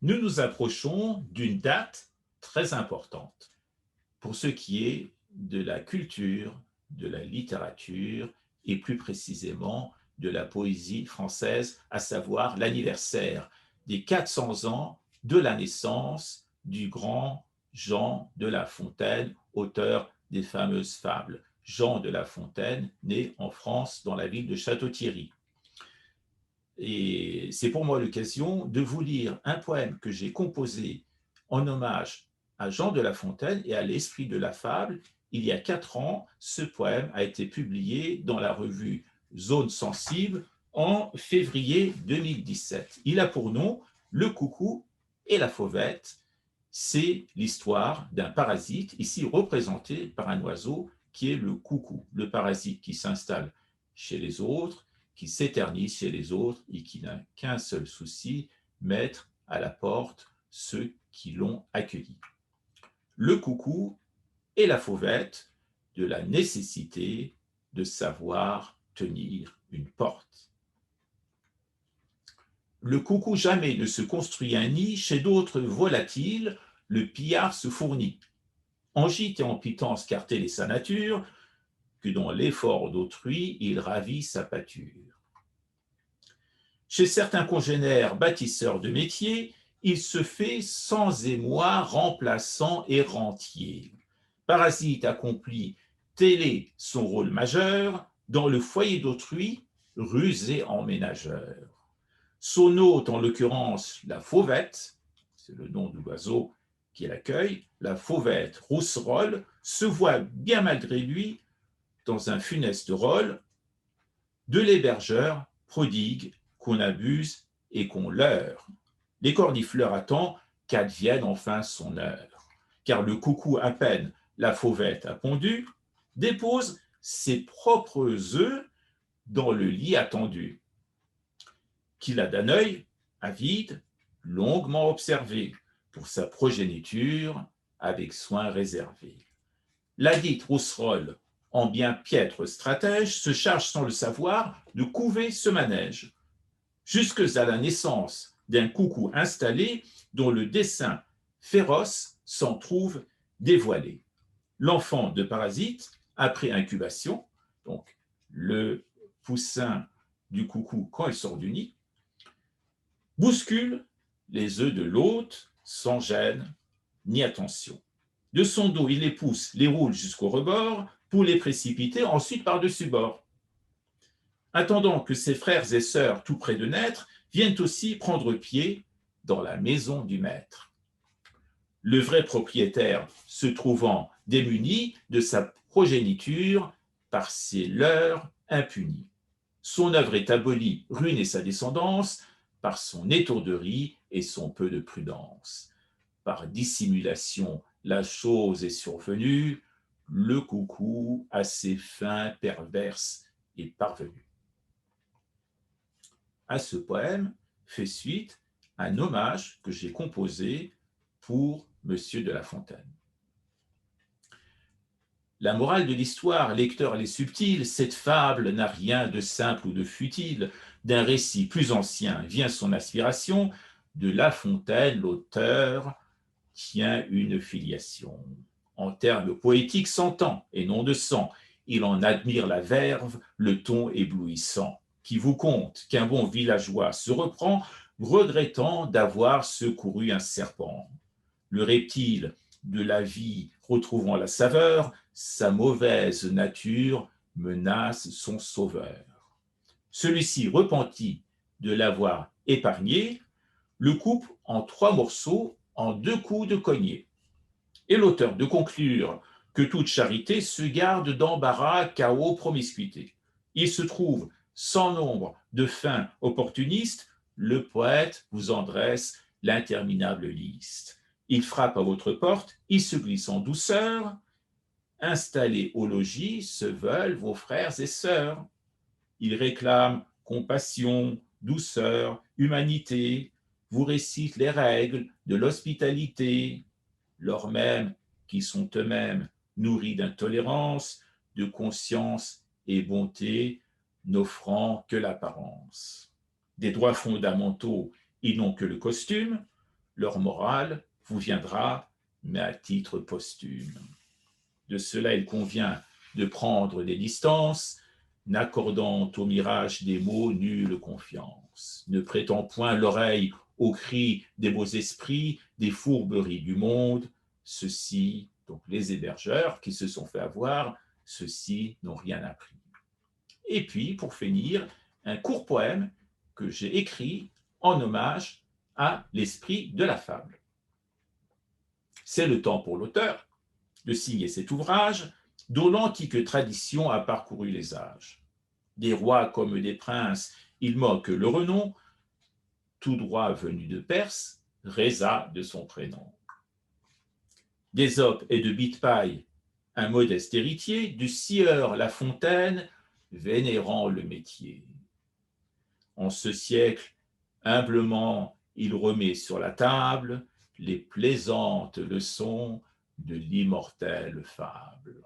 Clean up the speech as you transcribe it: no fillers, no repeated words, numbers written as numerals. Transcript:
nous nous approchons d'une date très importante pour ce qui est de la culture, de la littérature et plus précisément de la poésie française, à savoir l'anniversaire des 400 ans de la naissance du grand Jean de La Fontaine, auteur des fameuses fables. Jean de La Fontaine, né en France dans la ville de Château-Thierry. Et c'est pour moi l'occasion de vous lire un poème que j'ai composé en hommage à Jean de La Fontaine et à l'esprit de la fable. Il y a 4 ans, ce poème a été publié dans la revue Zone Sensible en février 2017. Il a pour nom Le coucou et la fauvette. C'est l'histoire d'un parasite, ici représenté par un oiseau qui est le coucou, le parasite qui s'installe chez les autres, qui s'éternise chez les autres et qui n'a qu'un seul souci, mettre à la porte ceux qui l'ont accueilli. Le coucou et la fauvette, de la nécessité de savoir tenir une porte. Le coucou jamais ne se construit un nid, chez d'autres volatiles, le pillard se fournit. En gîte et en pitance car telle est sa nature, que dans l'effort d'autrui, il ravit sa pâture. Chez certains congénères bâtisseurs de métier, il se fait sans émoi remplaçant et rentier. Parasite accompli, tel est son rôle majeur, dans le foyer d'autrui, rusé en ménageur. Son hôte, en l'occurrence la fauvette, c'est le nom de l'oiseau qui l'accueille, la fauvette rousserolle, se voit bien malgré lui dans un funeste rôle de l'hébergeur prodigue qu'on abuse et qu'on leurre. Les cornifleurs attendent qu'advienne enfin son heure, car le coucou, à peine la fauvette a pondu, dépose ses propres œufs dans le lit attendu, qu'il a d'un œil avide longuement observé pour sa progéniture avec soin réservé. Ladite rousserolle, en bien piètre stratège, se charge sans le savoir de couver ce manège, jusque à la naissance d'un coucou installé dont le dessein féroce s'en trouve dévoilé. L'enfant de parasite, après incubation, donc le poussin du coucou quand il sort du nid, bouscule les œufs de l'hôte sans gêne ni attention. De son dos, il les pousse, les roule jusqu'au rebord pour les précipiter ensuite par-dessus bord. Attendant que ses frères et sœurs, tout près de naître, viennent aussi prendre pied dans la maison du maître. Le vrai propriétaire se trouvant démuni de sa progéniture par ses leurs impunis. Son œuvre est abolie, ruine et sa descendance, par son étourderie et son peu de prudence. Par dissimulation, la chose est survenue, le coucou à ses fins perverses est parvenu. À ce poème fait suite un hommage que j'ai composé pour Monsieur de La Fontaine. La morale de l'histoire, lecteur, elle est subtile, cette fable n'a rien de simple ou de futile. D'un récit plus ancien vient son aspiration, de La Fontaine, l'auteur tient une filiation. En termes poétiques, s'entend, et non de sang, il en admire la verve, le ton éblouissant, qui vous conte qu'un bon villageois se reprend, regrettant d'avoir secouru un serpent. Le reptile de la vie retrouvant la saveur, sa mauvaise nature menace son sauveur. Celui-ci, repenti de l'avoir épargné, le coupe en 3 morceaux en 2 coups de cognée. Et l'auteur de conclure que toute charité se garde d'embarras, chaos, promiscuité. Il se trouve sans nombre de fins opportunistes, le poète vous en dresse l'interminable liste. Il frappe à votre porte, il se glisse en douceur. Installés au logis se veulent vos frères et sœurs. Il réclame compassion, douceur, humanité, vous récite les règles de l'hospitalité, lors même qui sont eux-mêmes nourris d'intolérance, de conscience et bonté, n'offrant que l'apparence. Des droits fondamentaux, ils n'ont que le costume, leur morale vous viendra, mais à titre posthume. De cela, il convient de prendre des distances, n'accordant au mirage des mots nulle confiance, ne prêtant point l'oreille aux cris des beaux esprits, des fourberies du monde. Ceux-ci, donc les hébergeurs qui se sont fait avoir, ceux-ci n'ont rien appris. Et puis, pour finir, un court poème que j'ai écrit en hommage à l'esprit de la fable. C'est le temps pour l'auteur de signer cet ouvrage dont l'antique tradition a parcouru les âges. Des rois comme des princes, il moque le renom, tout droit venu de Perse, Réza de son prénom. D'Ésope et de Bidpaï, un modeste héritier, du sieur La Fontaine, vénérant le métier. En ce siècle, humblement, il remet sur la table les plaisantes leçons de l'immortelle fable.